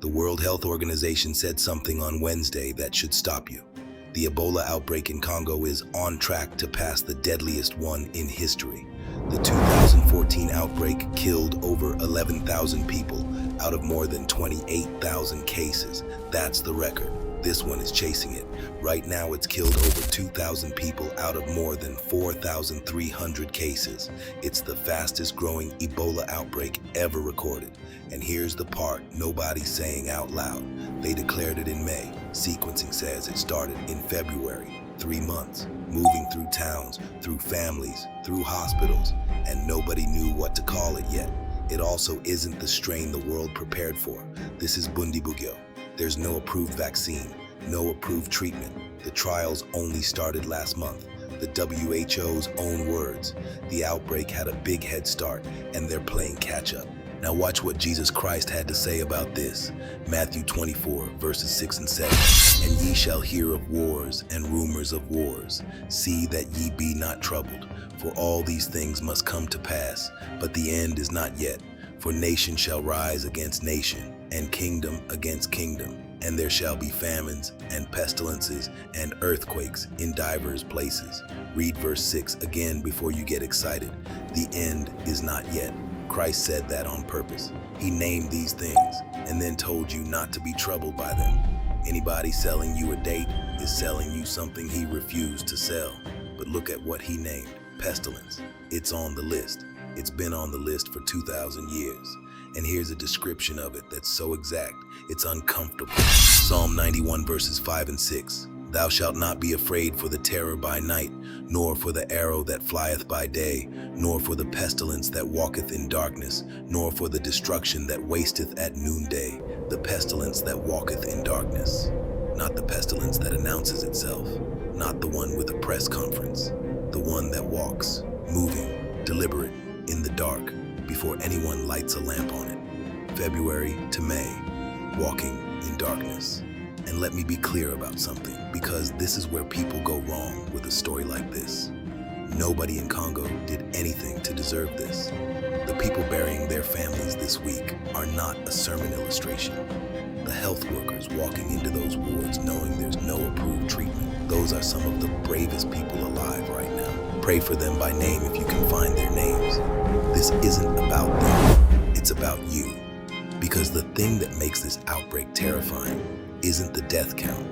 The World Health Organization said something on Wednesday that should stop you. The Ebola outbreak in Congo is on track to pass the deadliest one in history. The 2014 outbreak killed over 11,000 people out of more than 28,000 cases. That's the record. This one is chasing it. Right now it's killed over 2,000 people out of more than 4,300 cases. It's the fastest growing Ebola outbreak ever recorded. And here's the part nobody's saying out loud. They declared it in May. Sequencing says it started in February. 3 months, moving through towns, through families, through hospitals, and nobody knew what to call it yet. It also isn't the strain the world prepared for. This is Bundibugyo. There's no approved vaccine, no approved treatment. The trials only started last month. The WHO's own words. The outbreak had a big head start, and they're playing catch up. Now watch what Jesus Christ had to say about this. Matthew 24, verses 6 and 7. And ye shall hear of wars and rumors of wars. See that ye be not troubled, for all these things must come to pass, but the end is not yet. For nation shall rise against nation, and kingdom against kingdom, and there shall be famines and pestilences and earthquakes in divers places. Read verse 6 again before you get excited. The end is not yet. Christ said that on purpose. He named these things and then told you not to be troubled by them. Anybody selling you a date is selling you something he refused to sell. But look at what he named, pestilence. It's on the list. It's been on the list for 2,000 years. And here's a description of it that's so exact, it's uncomfortable. Psalm 91 verses 5 and 6. Thou shalt not be afraid for the terror by night, nor for the arrow that flieth by day, nor for the pestilence that walketh in darkness, nor for the destruction that wasteth at noonday. The pestilence that walketh in darkness. Not the pestilence that announces itself, not the one with a press conference. The one that walks, moving, deliberate, in the dark, before anyone lights a lamp on it. February to May, walking in darkness. And let me be clear about something, because this is where people go wrong with a story like this. Nobody in Congo did anything to deserve this. The people burying their families this week are not a sermon illustration. The health workers walking into those wards knowing there's no approved treatment, those are some of the bravest people alive right now. Pray for them by name if you can find their names. This isn't about them, it's about you. Because the thing that makes this outbreak terrifying isn't the death count,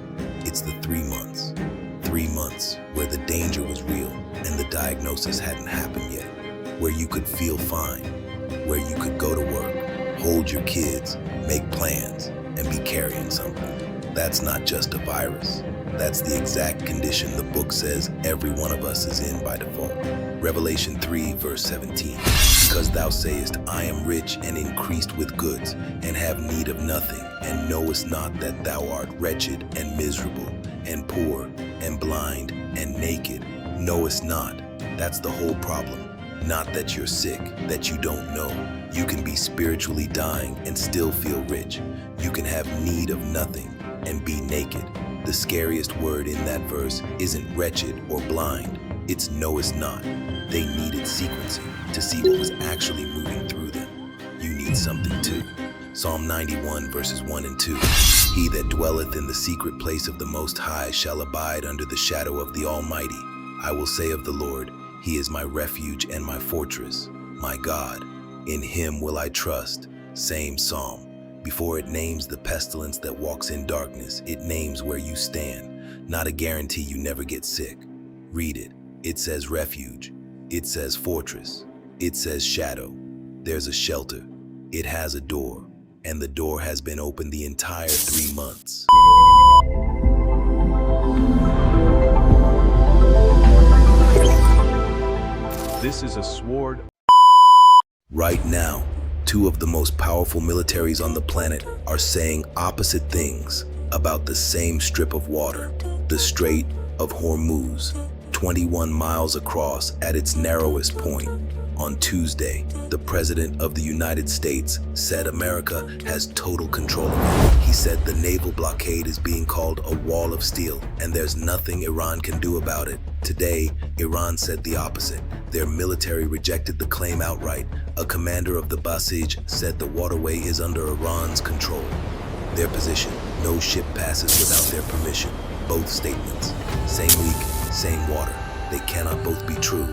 it's the 3 months. 3 months where the danger was real and the diagnosis hadn't happened yet. Where you could feel fine, where you could go to work, hold your kids, make plans, and be carrying something. That's not just a virus. That's the exact condition the book says every one of us is in by default. Revelation 3 verse 17. Because thou sayest, I am rich and increased with goods, and have need of nothing, and knowest not that thou art wretched and miserable, and poor, and blind, and naked. Knowest not. That's the whole problem. Not that you're sick, that you don't know. You can be spiritually dying and still feel rich. You can have need of nothing and be naked. The scariest word in that verse isn't wretched or blind. It's knowest not. They needed sequencing to see what was actually moving through them. You need something too. Psalm 91 verses 1 and 2. He that dwelleth in the secret place of the Most High shall abide under the shadow of the Almighty. I will say of the Lord, He is my refuge and my fortress, my God. In Him will I trust. Same psalm. Before it names the pestilence that walks in darkness, it names where you stand. Not a guarantee you never get sick. Read it. It says refuge. It says fortress. It says shadow. There's a shelter. It has a door. And the door has been open the entire 3 months. This is a sword. Right now, 2 of the most powerful militaries on the planet are saying opposite things about the same strip of water, the Strait of Hormuz, 21 miles across at its narrowest point. On Tuesday, the President of the United States said America has total control of it. He said the naval blockade is being called a wall of steel, and there's nothing Iran can do about it. Today, Iran said the opposite. Their military rejected the claim outright. A commander of the Basij said the waterway is under Iran's control. Their position: no ship passes without their permission. Both statements: same week, same water. They cannot both be true.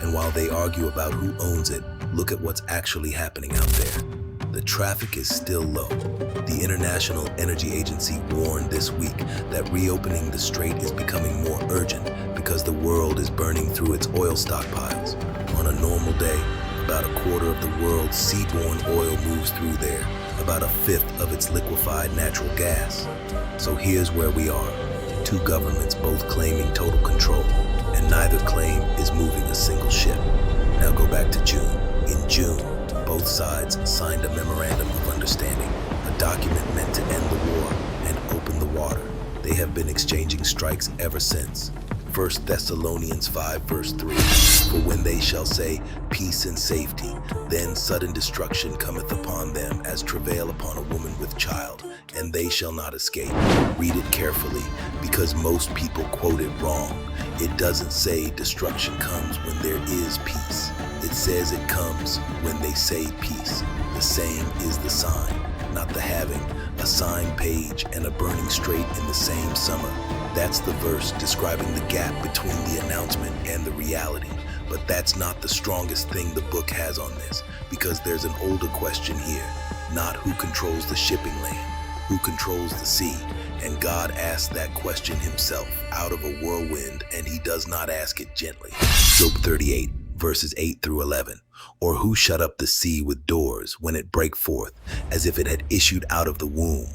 And while they argue about who owns it, look at what's actually happening out there. The traffic is still low. The International Energy Agency warned this week that reopening the strait is becoming more urgent because the world is burning through its oil stockpiles. On a normal day, about a quarter of the world's seaborne oil moves through there, about a fifth of its liquefied natural gas. So here's where we are. Two governments both claiming total control, and neither claim is moving a single ship. Now go back to June. In June, both sides signed a memorandum of understanding, a document meant to end the war and open the water. They have been exchanging strikes ever since. 1 Thessalonians 5 verse 3, for when they shall say peace and safety, then sudden destruction cometh upon them as travail upon a woman with child, and they shall not escape. Read it carefully, because most people quote it wrong. It doesn't say destruction comes when there is peace. It says it comes when they say peace. The saying is the sign, not the having. A sign page and a burning strait in the same summer. That's the verse describing the gap between the announcement and the reality. But that's not the strongest thing the book has on this, because there's an older question here. Not who controls the shipping lane, who controls the sea. And God asked that question himself out of a whirlwind, and he does not ask it gently. Job 38, verses 8 through 11. Or who shut up the sea with doors when it brake forth, as if it had issued out of the womb?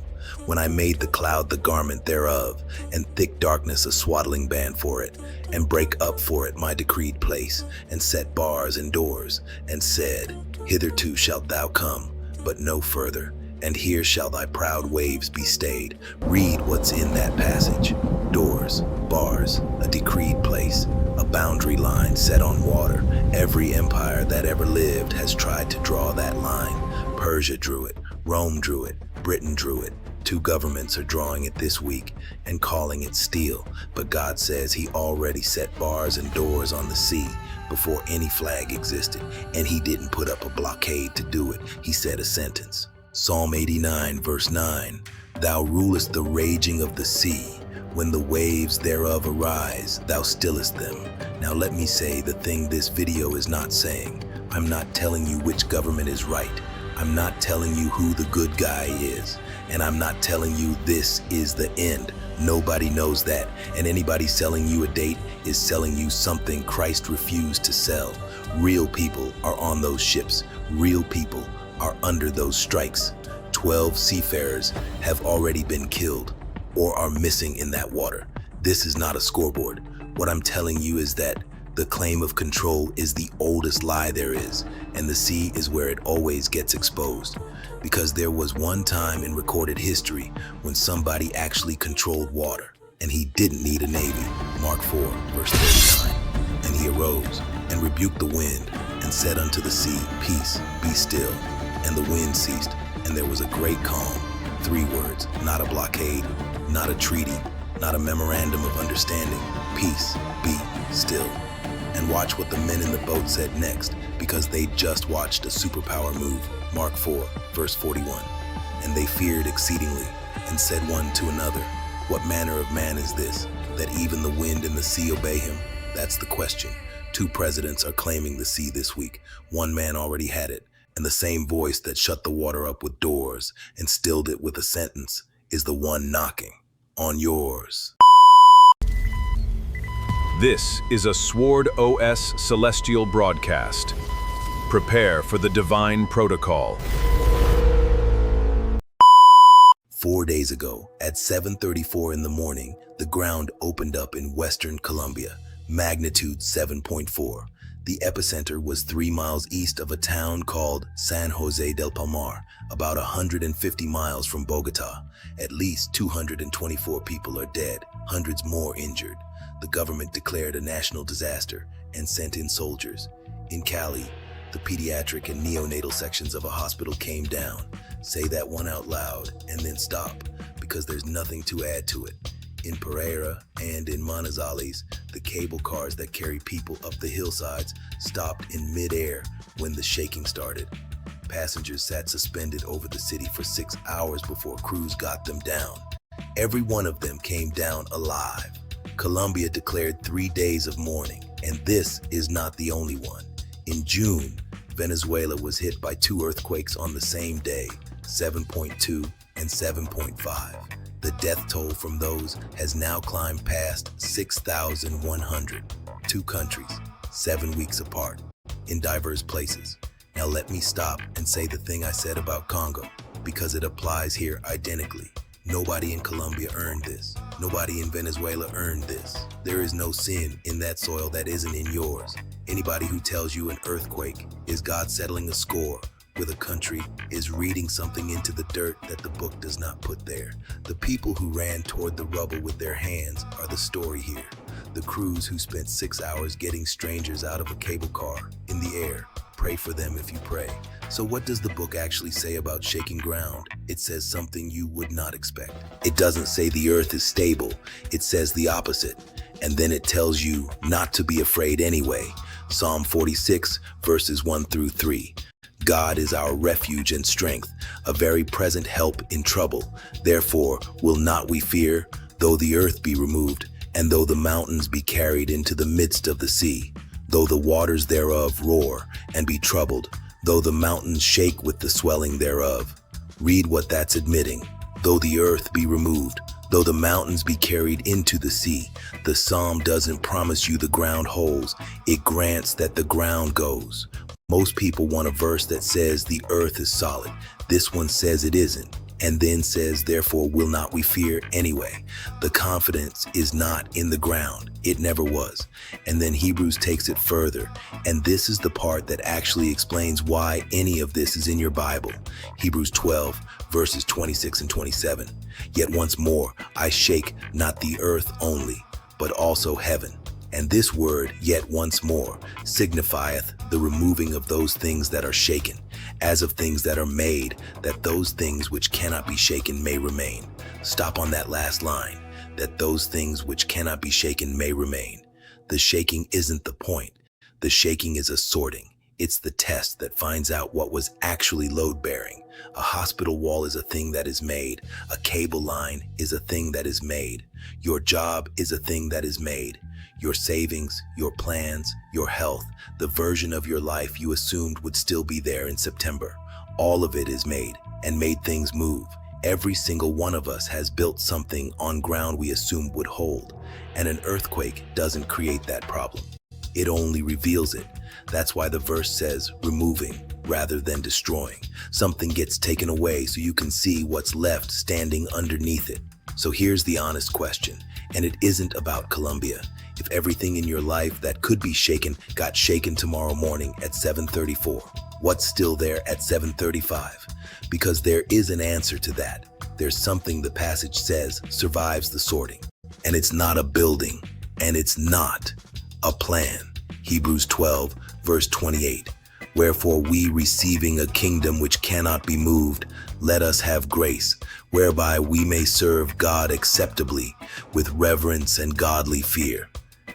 When I made the cloud the garment thereof, and thick darkness a swaddling band for it, and brake up for it my decreed place, and set bars and doors, and said, hitherto shalt thou come, but no further, and here shall thy proud waves be stayed. Read what's in that passage. Doors, bars, a decreed place, a boundary line set on water. Every empire that ever lived has tried to draw that line. Persia drew it, Rome drew it, Britain drew it. Two governments are drawing it this week and calling it steel, but God says he already set bars and doors on the sea before any flag existed, and he didn't put up a blockade to do it. He said a sentence. Psalm 89 verse 9, thou rulest the raging of the sea. When the waves thereof arise, thou stillest them. Now let me say the thing this video is not saying. I'm not telling you which government is right. I'm not telling you who the good guy is. And I'm not telling you this is the end. Nobody knows that. And anybody selling you a date is selling you something Christ refused to sell. Real people are on those ships. Real people are under those strikes. 12 seafarers have already been killed or are missing in that water. This is not a scoreboard. What I'm telling you is that the claim of control is the oldest lie there is, and the sea is where it always gets exposed. Because there was one time in recorded history when somebody actually controlled water, and he didn't need a navy. Mark 4, verse 39. And he arose and rebuked the wind and said unto the sea, peace, be still. And the wind ceased, and there was a great calm. 3 words, not a blockade, not a treaty, not a memorandum of understanding. Peace, be still. And watch what the men in the boat said next, because they just watched a superpower move. Mark 4, verse 41. And they feared exceedingly, and said one to another, what manner of man is this, that even the wind and the sea obey him? That's the question. 2 presidents are claiming the sea this week. One man already had it, and the same voice that shut the water up with doors and stilled it with a sentence is the one knocking on yours. This is a Sword OS Celestial broadcast. Prepare for the divine protocol. 4 days ago, at 7:34 in the morning, the ground opened up in western Colombia, magnitude 7.4. The epicenter was 3 miles east of a town called San Jose del Palmar, about 150 miles from Bogota. At least 224 people are dead, hundreds more injured. The government declared a national disaster and sent in soldiers. In Cali, the pediatric and neonatal sections of a hospital came down. Say that one out loud and then stop, because there's nothing to add to it. In Pereira and in Manizales, the cable cars that carry people up the hillsides stopped in midair when the shaking started. passengers sat suspended over the city for 6 hours before crews got them down. Every one of them came down alive. Colombia declared 3 days of mourning, and this is not the only one. In June, Venezuela was hit by 2 earthquakes on the same day, 7.2 and 7.5. The death toll from those has now climbed past 6,100. 2 countries, 7 weeks apart, in diverse places. Now let me stop and say the thing I said about Congo, because it applies here identically. Nobody in Colombia earned this. Nobody in Venezuela earned this. There is no sin in that soil that isn't in yours. Anybody who tells you an earthquake is God settling a score with a country is reading something into the dirt that the book does not put there. The people who ran toward the rubble with their hands are the story here. The crews who spent 6 hours getting strangers out of a cable car in the air. Pray for them if you pray. So what does the book actually say about shaking ground? It says something you would not expect. It doesn't say the earth is stable. It says the opposite. And then it tells you not to be afraid anyway. Psalm 46, verses 1 through 3. God is our refuge and strength, a very present help in trouble. Therefore will not we fear, though the earth be removed, and though the mountains be carried into the midst of the sea, though the waters thereof roar and be troubled, though the mountains shake with the swelling thereof. Read what that's admitting. Though the earth be removed, though the mountains be carried into the sea, the psalm doesn't promise you the ground holds, it grants that the ground goes. Most people want a verse that says the earth is solid. This one says it isn't, and then says, therefore will not we fear anyway. The confidence is not in the ground. It never was. And then Hebrews takes it further, and this is the part that actually explains why any of this is in your Bible. Hebrews 12, verses 26 and 27. Yet once more I shake not the earth only, but also heaven. And this word, yet once more, signifieth the removing of those things that are shaken, as of things that are made, that those things which cannot be shaken may remain. Stop on that last line, that those things which cannot be shaken may remain. The shaking isn't the point. The shaking is a sorting. It's the test that finds out what was actually load-bearing. A hospital wall is a thing that is made. A cable line is a thing that is made. Your job is a thing that is made. Your savings, your plans, your health, the version of your life you assumed would still be there in September. All of it is made and made things move. Every single one of us has built something on ground we assumed would hold. And an earthquake doesn't create that problem. It only reveals it. That's why the verse says removing rather than destroying. Something gets taken away so you can see what's left standing underneath it. So here's the honest question, and it isn't about Colombia. If everything in your life that could be shaken got shaken tomorrow morning at 7:34, what's still there at 7:35? Because there is an answer to that. There's something the passage says survives the sorting. And it's not a building, and it's not a plan. Hebrews 12, verse 28. Wherefore we, receiving a kingdom which cannot be moved, let us have grace, whereby we may serve God acceptably, with reverence and godly fear.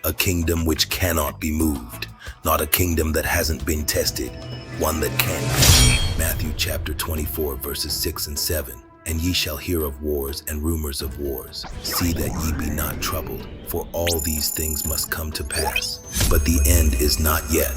A kingdom which cannot be moved, not a kingdom that hasn't been tested, one that can be. Matthew chapter 24, verses 6 and 7. And ye shall hear of wars and rumors of wars. See that ye be not troubled, for all these things must come to pass, but the end is not yet.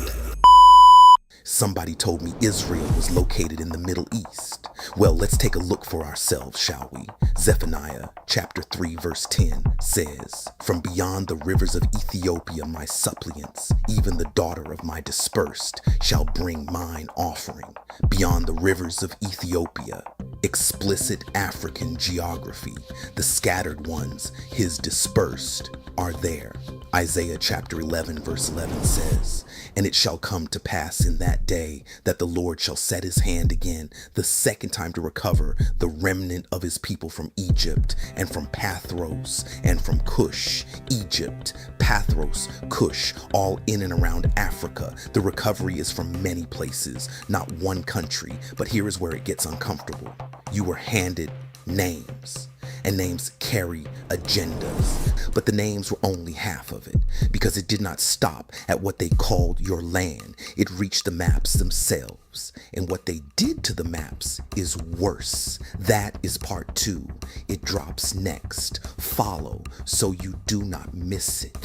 Somebody told me Israel was located in the Middle East. Well, let's take a look for ourselves, shall we? Zephaniah chapter 3 verse 10 says, From beyond the rivers of Ethiopia my suppliants, even the daughter of my dispersed, shall bring mine offering. Beyond the rivers of Ethiopia, explicit African geography, the scattered ones, his dispersed, are there. Isaiah chapter 11 verse 11 says, And it shall come to pass in that day that the Lord shall set his hand again, the second time to recover the remnant of his people from Egypt, and from Pathros, and from Cush. Egypt, Pathros, Cush, all in and around Africa. The recovery is from many places, not one country, but here is where it gets uncomfortable. You were handed names. and names carry agendas. But the names were only half of it, because it did not stop at what they called your land. It reached the maps themselves, and what they did to the maps is worse. That is part 2. It drops next. Follow so you do not miss it.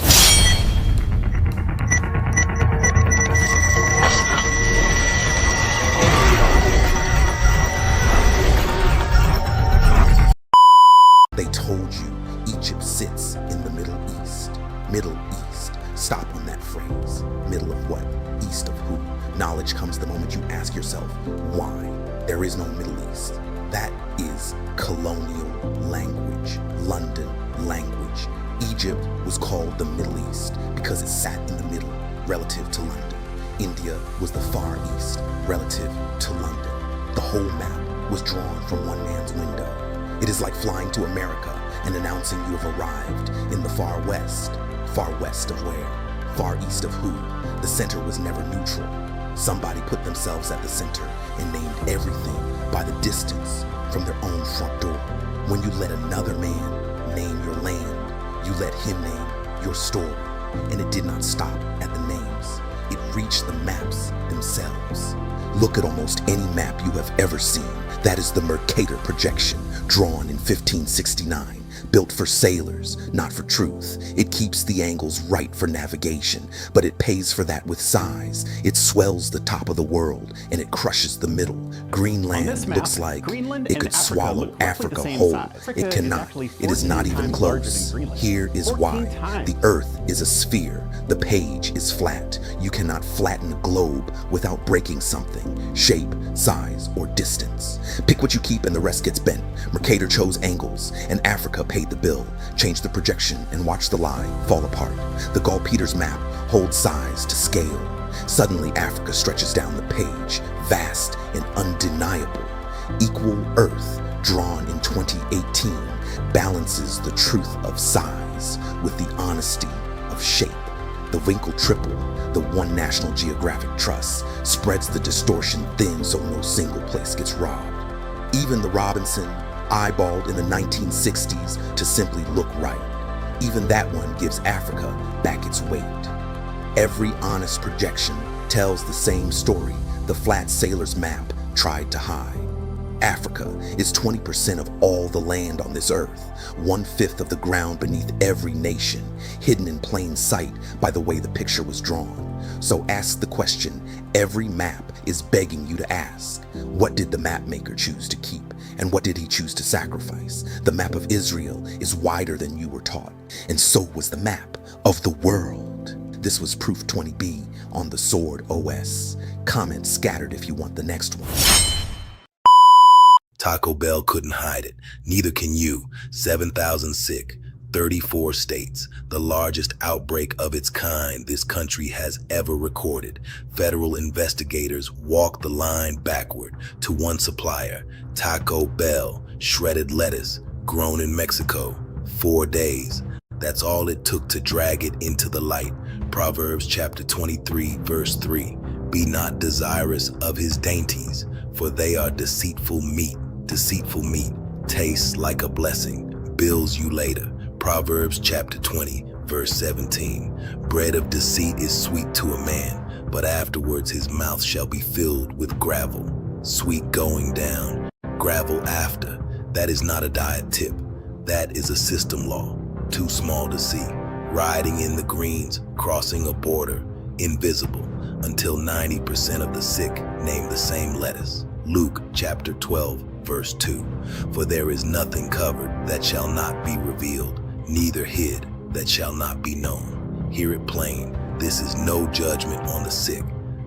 They told you Egypt sits in the Middle East. Middle East. Stop on that phrase. Middle of what? East of who? Knowledge comes the moment you ask yourself, why? There is no Middle East. That is colonial language, London language. Egypt was called the Middle East because it sat in the middle relative to London. India was the Far East relative to London. The whole map was drawn from one man's window. It is like flying to America and announcing you have arrived in the far west. Far west of where? Far east of who? The center was never neutral. Somebody put themselves at the center and named everything by the distance from their own front door. When you let another man name your land, you let him name your story. And it did not stop at the names. It reached the maps themselves. Look at almost any map you have ever seen. That is the Mercator projection, drawn in 1569, built for sailors, not for truth. It keeps the angles right for navigation, but it pays for that with size. It swells the top of the world, and it crushes the middle. Greenland looks like it could swallow Africa whole. It cannot. It is not even close. Here is why. The Earth is a sphere. The page is flat. You cannot flatten a globe without breaking something, shape, size, or distance. Pick what you keep and the rest gets bent. Mercator chose angles, and Africa paid the bill. Change the projection and watch the lie fall apart. The Gall-Peters map holds size to scale. Suddenly Africa stretches down the page, vast and undeniable. Equal Earth, drawn in 2018, balances the truth of size with the honesty of shape. The Winkle triple, the one National Geographic Trust, spreads the distortion thin so no single place gets robbed. Even the Robinson, eyeballed in the 1960s to simply look right. Even that one gives Africa back its weight. Every honest projection tells the same story the flat sailor's map tried to hide. Africa is 20% of all the land on this earth, 1/5 of the ground beneath every nation, hidden in plain sight by the way the picture was drawn. So ask the question every map is begging you to ask. What did the map maker choose to keep, and what did he choose to sacrifice? The map of Israel is wider than you were taught, and so was the map of the world. This was Proof 20B on the Sword OS. Comments scattered if you want the next one. Taco Bell couldn't hide it. Neither can you. 7,000 sick, 34 states, the largest outbreak of its kind this country has ever recorded. Federal investigators walked the line backward to one supplier, Taco Bell, shredded lettuce, grown in Mexico, 4 days. That's all it took to drag it into the light. Proverbs chapter 23, verse 3. Be not desirous of his dainties, for they are deceitful meat. Deceitful meat tastes like a blessing, bills you later. Proverbs chapter 20, verse 17. Bread of deceit is sweet to a man, but afterwards his mouth shall be filled with gravel. Sweet going down, gravel after. That is not a diet tip. That is a system law, too small to see. Riding in the greens, crossing a border, invisible, until 90% of the sick name the same lettuce. Luke chapter 12, verse 2. For there is nothing covered that shall not be revealed, neither hid that shall not be known. Hear it plain, this is no judgment on the sick.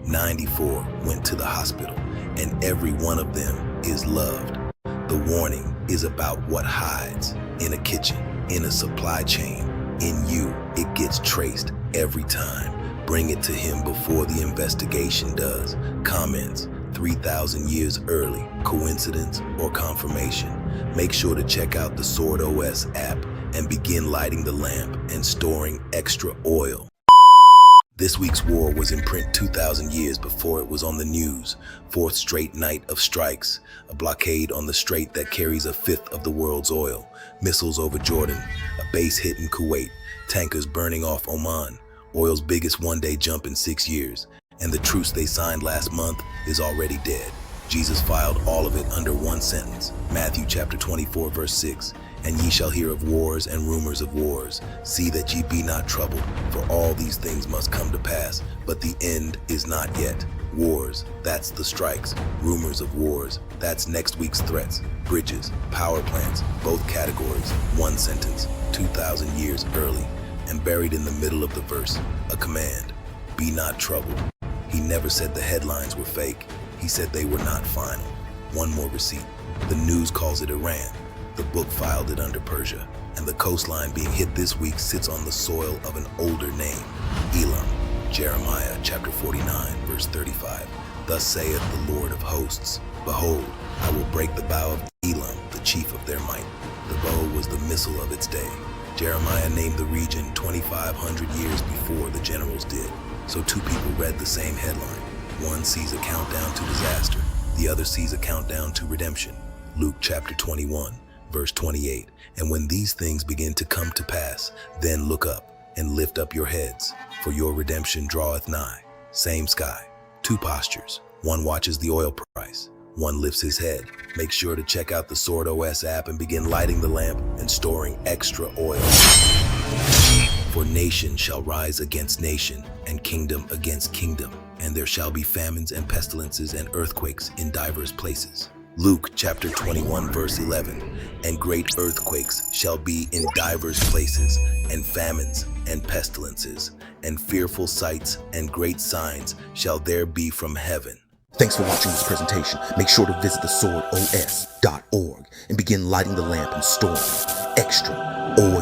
94 went to the hospital, and every one of them is loved. The warning is about what hides in a kitchen, in a supply chain. In you, it gets traced every time. Bring it to him before the investigation does. Comments, 3,000 years early, coincidence or confirmation? Make sure to check out the Sword OS app and begin lighting the lamp and storing extra oil. This week's war was in print 2,000 years before it was on the news. Fourth straight night of strikes, a blockade on the strait that carries a fifth of the world's oil, missiles over Jordan, a base hit in Kuwait, tankers burning off Oman, oil's biggest one-day jump in 6 years, and the truce they signed last month is already dead. Jesus filed all of it under one sentence, Matthew chapter 24, verse 6. And ye shall hear of wars and rumors of wars. See that ye be not troubled, for all these things must come to pass, but the end is not yet. Wars, that's the strikes. Rumors of wars, that's next week's threats. Bridges, power plants, both categories, one sentence, 2,000 years early. And buried in the middle of the verse, a command, be not troubled. He never said the headlines were fake. He said they were not final. One more receipt. The news calls it Iran. The book filed it under Persia, and the coastline being hit this week sits on the soil of an older name, Elam. Jeremiah chapter 49, verse 35. Thus saith the Lord of hosts, Behold, I will break the bow of Elam, the chief of their might. The bow was the missile of its day. Jeremiah named the region 2,500 years before the generals did. So two people read the same headline. One sees a countdown to disaster, the other sees a countdown to redemption. Luke chapter 21. Verse 28, and when these things begin to come to pass, then look up and lift up your heads, for your redemption draweth nigh. Same sky, two postures. One watches the oil price, one lifts his head. Make sure to check out the Sword OS app and begin lighting the lamp and storing extra oil. For nation shall rise against nation, and kingdom against kingdom, and there shall be famines and pestilences and earthquakes in divers places. Luke chapter 21, verse 11, and great earthquakes shall be in divers places, and famines and pestilences, and fearful sights and great signs shall there be from heaven. Thanks for watching this presentation. Make sure to visit theswordos.org and begin lighting the lamp and storing extra oil.